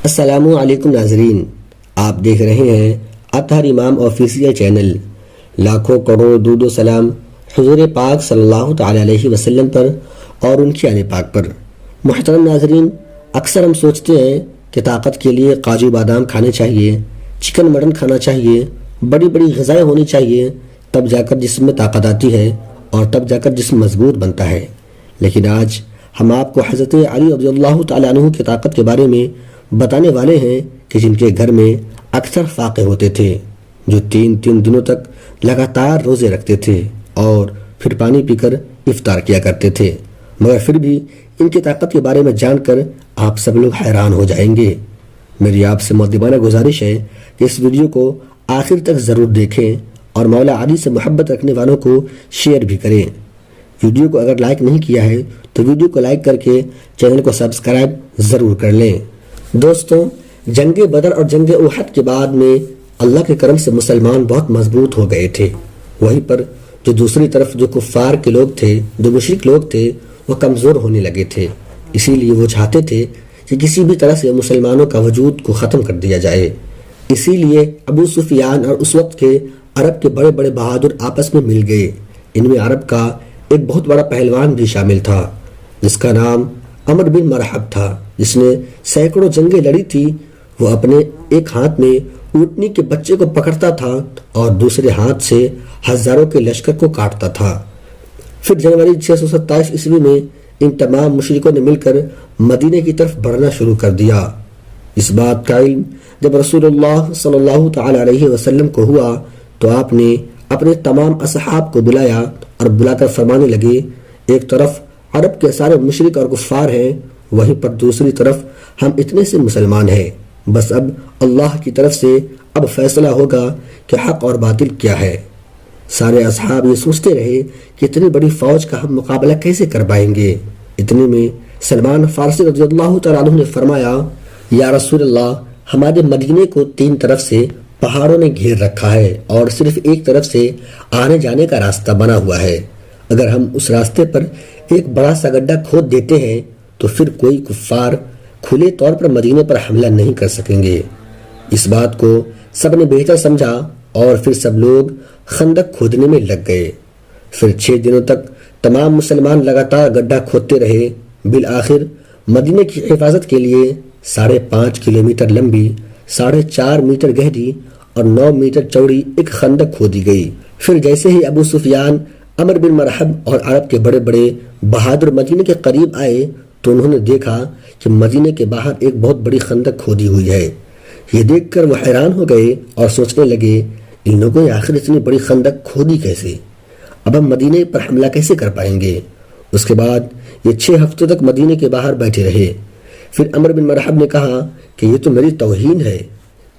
السلام علیکم ناظرین، آپ دیکھ رہے ہیں اطہر امام آفیشیل چینل۔ لاکھوں کروڑ درود و سلام حضور پاک صلی اللہ تعالی علیہ وسلم پر اور ان کی آل پاک پر۔ محترم ناظرین، اکثر ہم سوچتے ہیں کہ طاقت کے لیے کاجو بادام کھانے چاہیے، چکن مٹن کھانا چاہیے، بڑی بڑی غذائیں ہونی چاہیے، تب جا کر جسم میں طاقت آتی ہے اور تب جا کر جسم مضبوط بنتا ہے۔ لیکن آج ہم آپ کو حضرت علی رضی اللہ تعالیٰ عنہ کی طاقت کے بارے میں بتانے والے ہیں کہ جن کے گھر میں اکثر فاقے ہوتے تھے، جو تین دنوں تک لگاتار روزے رکھتے تھے اور پھر پانی پی کر افطار کیا کرتے تھے، مگر پھر بھی ان کی طاقت کے بارے میں جان کر آپ سب لوگ حیران ہو جائیں گے۔ میری آپ سے مؤدبانہ گزارش ہے کہ اس ویڈیو کو آخر تک ضرور دیکھیں اور مولا علی سے محبت رکھنے والوں کو شیئر بھی کریں۔ ویڈیو کو اگر لائک نہیں کیا ہے تو ویڈیو کو لائک کر کے چینل کو سبسکرائب ضرور کر لیں۔ دوستوں، جنگ بدر اور جنگ احد کے بعد میں اللہ کے کرم سے مسلمان بہت مضبوط ہو گئے تھے، وہیں پر جو دوسری طرف جو کفار کے لوگ تھے، جو مشرک لوگ تھے، وہ کمزور ہونے لگے تھے۔ اسی لیے وہ چاہتے تھے کہ کسی بھی طرح سے مسلمانوں کا وجود کو ختم کر دیا جائے۔ اسی لیے ابو سفیان اور اس وقت کے عرب کے بڑے بڑے بہادر آپس میں مل گئے۔ ان میں عرب کا ایک بہت بڑا پہلوان بھی شامل تھا جس کا نام عمر بن مرحب تھا، جس نے سینکڑوں جنگیں لڑی تھی۔ وہ اپنے ایک ہاتھ میں اونٹنی کے بچے کو پکڑتا تھا اور دوسرے ہاتھ سے ہزاروں کے لشکر کو کاٹتا تھا۔ پھر جنوری 627 عیسوی میں ان تمام مشرکوں نے مل کر مدینے کی طرف بڑھنا شروع کر دیا۔ اس بات کا علم جب رسول اللہ صلی اللہ تعالی علیہ وسلم کو ہوا تو آپ نے اپنے تمام اصحاب کو بلایا اور بلا کر فرمانے لگے، ایک طرف عرب کے سارے مشرک اور کفار ہیں، وہیں پر دوسری طرف ہم اتنے سے مسلمان ہیں۔ بس اب اللہ کی طرف سے اب فیصلہ ہوگا کہ حق اور باطل کیا ہے۔ سارے اصحاب یہ سوچتے رہے کہ اتنی بڑی فوج کا ہم مقابلہ کیسے کر پائیں گے۔ اتنے میں سلمان فارسی رضی اللہ تعالیٰ عنہ نے فرمایا، یا رسول اللہ، ہمارے مدینے کو تین طرف سے پہاڑوں نے گھیر رکھا ہے اور صرف ایک طرف سے آنے جانے کا راستہ بنا ہوا ہے۔ اگر ہم اس راستے پر ایک بڑا سا گڈھا کھود دیتے ہیں تو پھر کوئی کفار کھلے طور پر مدینے پر حملہ نہیں کر سکیں گے۔ اس بات کو سب نے بہتر سمجھا اور پھر سب لوگ خندق کھودنے میں لگ گئے۔ پھر 6 دنوں تک تمام مسلمان لگاتار گڈھا کھودتے رہے۔ بالآخر مدینے کی حفاظت کے لیے 5.5 کلومیٹر لمبی، 4.5 میٹر گہری اور 9 میٹر چوڑی ایک خندق کھودی گئی۔ پھر جیسے ہی ابو سفیان، عمر بن مرحب اور عرب کے بڑے بڑے بہادر مدینے کے قریب آئے تو انہوں نے دیکھا کہ مدینے کے باہر ایک بہت بڑی خندق کھودی ہوئی ہے۔ یہ دیکھ کر وہ حیران ہو گئے اور سوچنے لگے، ان لوگوں نے آخر اتنی بڑی خندق کھودی کیسے؟ اب ہم مدینے پر حملہ کیسے کر پائیں گے؟ اس کے بعد یہ 6 ہفتوں تک مدینے کے باہر بیٹھے رہے۔ پھر عمر بن مرحب نے کہا کہ یہ تو میری توہین ہے۔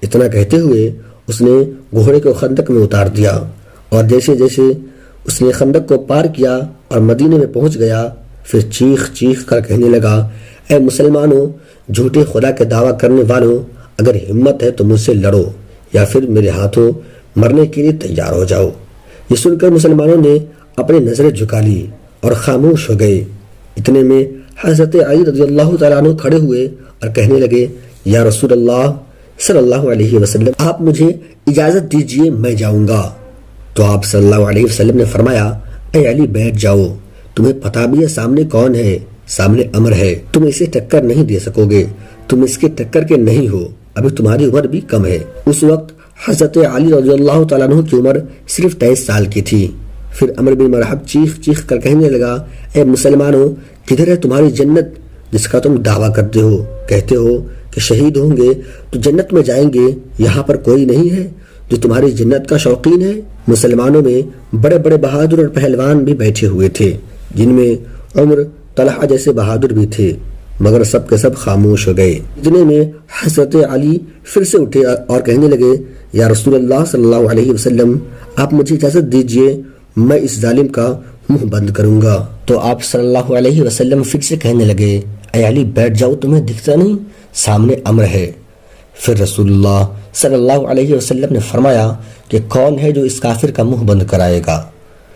اتنا کہتے ہوئے اس نے گھوڑے کو خندق میں اتار دیا اور جیسے جیسے اس نے خندق کو پار کیا اور مدینے میں پہنچ گیا، پھر چیخ کر کہنے لگا، اے مسلمانوں، جھوٹے خدا کے دعویٰ کرنے والوں، اگر ہمت ہے تو مجھ سے لڑو یا پھر میرے ہاتھوں مرنے کے لیے تیار ہو جاؤ۔ یہ سن کر مسلمانوں نے اپنی نظریں جھکا لی اور خاموش ہو گئے۔ اتنے میں حضرت علی رضی اللہ تعالیٰ عنہ کھڑے ہوئے اور کہنے لگے، یا رسول اللہ صلی اللہ علیہ وسلم، آپ مجھے اجازت دیجئے، میں جاؤں گا۔ تو آپ صلی اللہ علیہ وسلم نے فرمایا، اے علی بیٹھ جاؤ، تمہیں پتہ بھی ہے سامنے کون ہے؟ سامنے عمر ہے، تم اسے ٹکر نہیں دے سکو گے، تم اس کے ٹکر کے نہیں ہو، ابھی تمہاری عمر بھی کم ہے۔ اس وقت حضرت علی رضی اللہ تعالیٰ عنہ کی عمر صرف 23 سال کی تھی۔ پھر عمر بن مرحب چیخ کر کہنے لگا، اے مسلمانوں، کدھر ہے تمہاری جنت جس کا تم دعویٰ کرتے ہو؟ کہتے ہو کہ شہید ہوں گے تو جنت میں جائیں گے، یہاں پر کوئی نہیں ہے جو تمہاری جنت کا شوقین ہے؟ مسلمانوں میں بڑے بڑے بہادر اور پہلوان بھی بیٹھے ہوئے تھے، جن میں عمر، طلحہ جیسے بہادر بھی تھے، مگر سب کے سب خاموش ہو گئے۔ اتنے میں حضرت علی پھر سے اٹھے اور کہنے لگے، یا رسول اللہ صلی اللہ علیہ وسلم، آپ مجھے اجازت دیجئے، میں اس ظالم کا منہ بند کروں گا۔ تو آپ صلی اللہ علیہ وسلم پھر سے کہنے لگے، اے علی بیٹھ جاؤ، تمہیں دکھتا نہیں سامنے عمر ہے؟ پھر رسول اللہ صلی اللہ علیہ وسلم نے فرمایا کہ کون ہے جو اس کافر کا منہ بند کرائے گا؟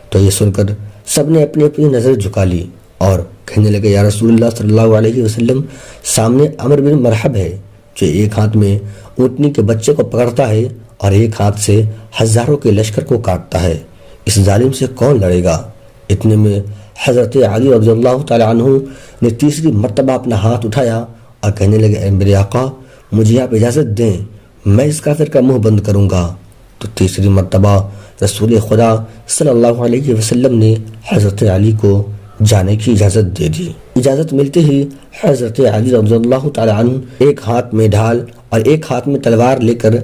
تو یہ سن کر سب نے اپنی اپنی نظر جھکا لی اور کہنے لگے، یا رسول اللہ صلی اللہ علیہ وسلم، سامنے عمر بن مرحب ہے، جو ایک ہاتھ میں اونٹنی کے بچے کو پکڑتا ہے اور ایک ہاتھ سے ہزاروں کے لشکر کو کاٹتا ہے، اس ظالم سے کون لڑے گا؟ اتنے میں حضرت علی رضی اللہ تعالی عنہ نے تیسری مرتبہ اپنا ہاتھ اٹھایا اور کہنے لگے، اے میرے آقا مجھے آپ اجازت دیں، میں اس کافر کا منہ بند کروں گا۔ تو تیسری مرتبہ رسول خدا صلی اللہ علیہ وسلم نے حضرت علی کو جانے کی اجازت دے دی۔ اجازت ملتے ہی حضرت علی رضی اللہ تعالی عنہ ایک ہاتھ میں ڈھال اور ایک ہاتھ میں تلوار لے کر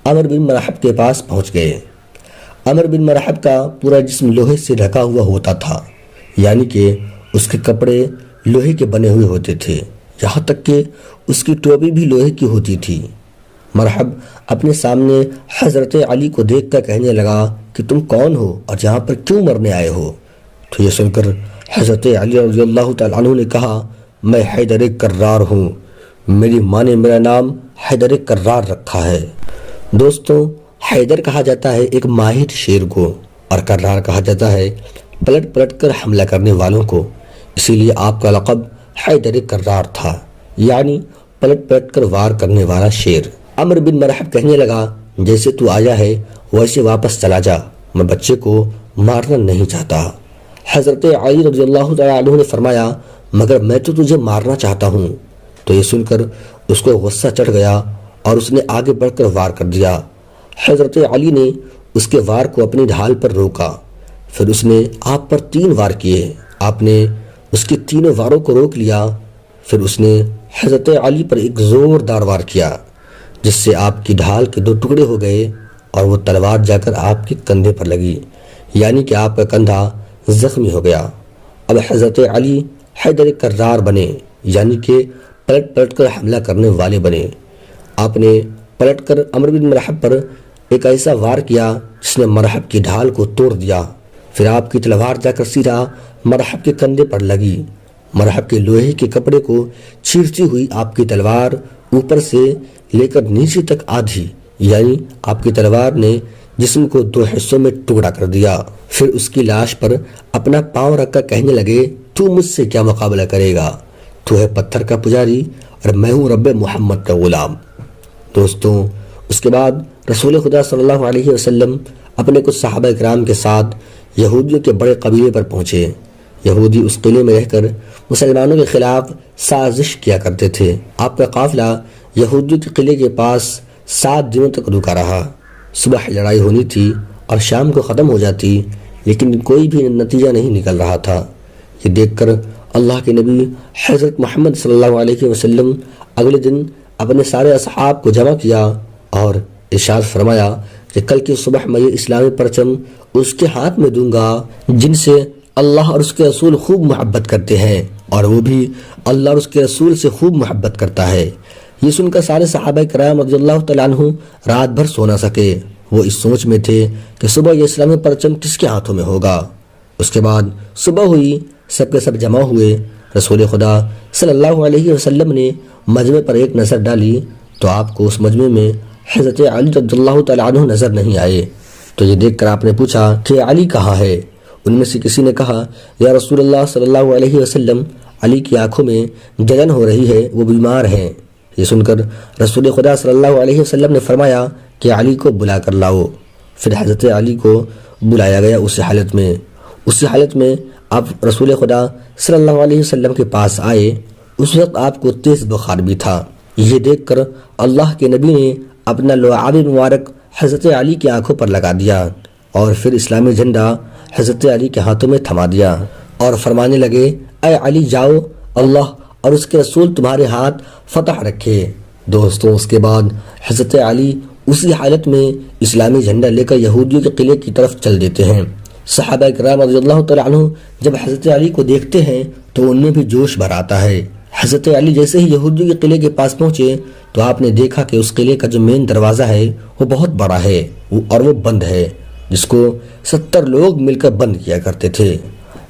عمر بن مرحب کے پاس پہنچ گئے۔ عمر بن مرحب کا پورا جسم لوہے سے ڈھکا ہوا ہوتا تھا، یعنی کہ اس کے کپڑے لوہے کے بنے ہوئے ہوتے تھے، یہاں تک کہ اس کی ٹوپی بھی لوہے کی ہوتی تھی۔ مرحب اپنے سامنے حضرت علی کو دیکھ کر کہنے لگا کہ تم کون ہو اور یہاں پر کیوں مرنے آئے ہو؟ تو یہ سن کر حضرت علی رضی اللہ تعالیٰ عنہ نے کہا، میں حیدر کرار ہوں، میری ماں نے میرا نام حیدر کرار رکھا ہے۔ دوستوں، حیدر کہا جاتا ہے ایک ماہر شیر کو، اور کرار کہا جاتا ہے پلٹ پلٹ کر حملہ کرنے والوں کو، اسی لیے آپ کا لقب حیدر کرار تھا، یعنی پلٹ پلٹ کر وار کرنے والا شیر۔ عمر بن مرحب کہنے لگا، جیسے تو آیا ہے ویسے واپس چلا جا، میں بچے کو مارنا نہیں چاہتا۔ حضرت علی رضی اللہ تعالیٰ عنہ نے فرمایا، مگر میں تو تجھے مارنا چاہتا ہوں۔ تو یہ سن کر اس کو غصہ چڑھ گیا اور اس نے آگے بڑھ کر وار کر دیا۔ حضرت علی نے اس کے وار کو اپنی ڈھال پر روکا، پھر اس نے آپ پر 3 وار کیے۔ آپ نے اس کے تینوں واروں کو روک لیا، پھر اس نے حضرت علی پر ایک زوردار وار کیا، جس سے آپ کی ڈھال کے 2 ٹکڑے ہو گئے اور وہ تلوار جا کر آپ کے کندھے پر لگی، یعنی کہ آپ کا کندھا زخمی ہو گیا۔ اب حضرت علی حیدر کرار بنے، یعنی کہ پلٹ پلٹ کر حملہ کرنے والے بنے۔ آپ نے پلٹ کر عمر بن مرحب پر ایک ایسا وار کیا جس نے مرحب کی ڈھال کو توڑ دیا، پھر آپ کی تلوار جا کر سیدھا مرحب کے کندھے پر لگی۔ مرحب کے لوہے کے کپڑے کو چیرتی ہوئی آپ کی تلوار اوپر سے لے کر نیچے تک آدھی، یعنی آپ کی تلوار نے جسم کو 2 حصوں میں ٹکڑا کر دیا۔ پھر اس کی لاش پر اپنا پاؤں رکھ کر کہنے لگے، تو مجھ سے کیا مقابلہ کرے گا؟ تو ہے پتھر کا پجاری اور میں ہوں رب محمد کا غلام۔ دوستوں، اس کے بعد رسول خدا صلی اللہ علیہ وسلم اپنے کچھ صحابہ کرام کے ساتھ یہودیوں کے بڑے قبیلے پر پہنچے۔ یہودی اس قلعے میں رہ کر مسلمانوں کے خلاف سازش کیا کرتے تھے۔ آپ کا قافلہ یہودیوں کے قلعے کے پاس 7 دنوں تک رکا رہا۔ صبح لڑائی ہونی تھی اور شام کو ختم ہو جاتی، لیکن کوئی بھی نتیجہ نہیں نکل رہا تھا۔ یہ دیکھ کر اللہ کے نبی حضرت محمد صلی اللہ علیہ وسلم اگلے دن اپنے سارے اصحاب کو جمع کیا اور ارشاد فرمایا کہ کل کی صبح میں یہ اسلامی پرچم اس کے ہاتھ میں دوں گا جن سے اللہ اور اس کے رسول خوب محبت کرتے ہیں، اور وہ بھی اللہ اور اس کے رسول سے خوب محبت کرتا ہے۔ یہ سن کر سارے صحابہ کرام رضی اللہ تعالیٰ عنہ رات بھر سو نہ سکے۔ وہ اس سوچ میں تھے کہ صبح یہ اسلامی پرچم کس کے ہاتھوں میں ہوگا۔ اس کے بعد صبح ہوئی، سب کے سب جمع ہوئے۔ رسول خدا صلی اللہ علیہ وسلم نے مجمع پر ایک نظر ڈالی تو آپ کو اس مجمع میں حضرت علی رضی اللہ تعالیٰ عنہ نظر نہیں آئے۔ تو یہ دیکھ کر آپ نے پوچھا کہ علی کہاں ہے؟ ان میں سے کسی نے کہا، یا رسول اللہ صلی اللہ علیہ وسلم، علی کی آنکھوں میں جلن ہو رہی ہے، وہ بیمار ہیں۔ یہ سن کر رسول خدا صلی اللہ علیہ وسلم نے فرمایا کہ علی کو بلا کر لاؤ۔ پھر حضرت علی کو بلایا گیا۔ اسی حالت میں آپ رسول خدا صلی اللہ علیہ وسلم کے پاس آئے۔ اس وقت آپ کو تیز بخار بھی تھا۔ یہ دیکھ کر اللہ کے نبی نے اپنا لعاب مبارک حضرت علی کی آنکھوں پر لگا دیا اور پھر اسلامی جھنڈا حضرت علی کے ہاتھوں میں تھما دیا اور فرمانے لگے، اے علی جاؤ، اللہ اور اس کے رسول تمہارے ہاتھ فتح رکھے۔ دوستوں، اس کے بعد حضرت علی اسی حالت میں اسلامی جھنڈا لے کر یہودیوں کے قلعے کی طرف چل دیتے ہیں۔ صحابہ کرام رضی اللہ تعالیٰ عنہ جب حضرت علی کو دیکھتے ہیں تو ان میں بھی جوش بھر آتا ہے۔ حضرت علی جیسے ہی یہودیوں کے قلعے کے پاس پہنچے تو آپ نے دیکھا کہ اس قلعے کا جو مین دروازہ ہے وہ بہت بڑا ہے اور وہ بند ہے، جس کو 70 لوگ مل کر بند کیا کرتے تھے۔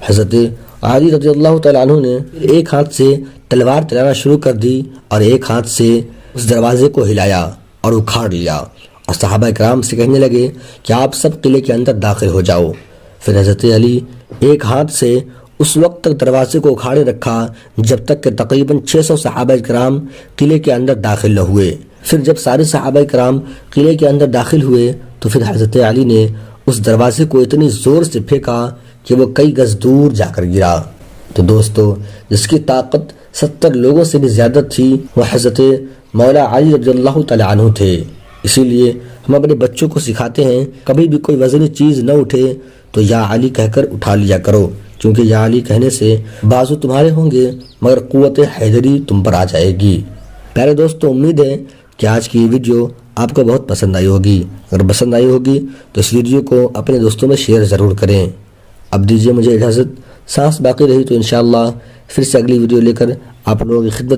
حضرت علی رضی اللہ تعالیٰ عنہ نے ایک ہاتھ سے تلوار چلانا شروع کر دی اور ایک ہاتھ سے اس دروازے کو ہلایا اور اکھاڑ لیا، اور صحابہ کرام سے کہنے لگے کہ آپ سب قلعے کے اندر داخل ہو جاؤ۔ پھر حضرت علی ایک ہاتھ سے اس وقت تک دروازے کو اکھاڑے رکھا جب تک کہ تقریباً 600 صحابہ کرام قلعے کے اندر داخل نہ ہوئے۔ پھر جب سارے صحابہ کرام قلعے کے اندر داخل ہوئے تو پھر حضرت علی نے اس دروازے کو اتنی زور سے پھینکا کہ وہ کئی گز دور جا کر گرا۔ تو دوستو، جس کی طاقت 70 لوگوں سے بھی زیادہ تھی وہ حضرت مولا علی رضی اللہ تعالیٰ عنہ تھے۔ اسی لیے ہم اپنے بچوں کو سکھاتے ہیں کبھی بھی کوئی وزنی چیز نہ اٹھے تو یا علی کہہ کر اٹھا لیا کرو، کیونکہ یا علی کہنے سے بازو تمہارے ہوں گے مگر قوت حیدری تم پر آ جائے گی۔ پیارے دوستو، امید ہے کہ آج کی یہ ویڈیو آپ کو بہت پسند آئی ہوگی۔ اگر پسند آئی ہوگی تو اس ویڈیو کو اپنے دوستوں میں شیئر ضرور کریں۔ اب دیجیے مجھے اجازت، سانس باقی رہی تو انشاءاللہ پھر سے اگلی ویڈیو لے کر آپ لوگوں کی خدمت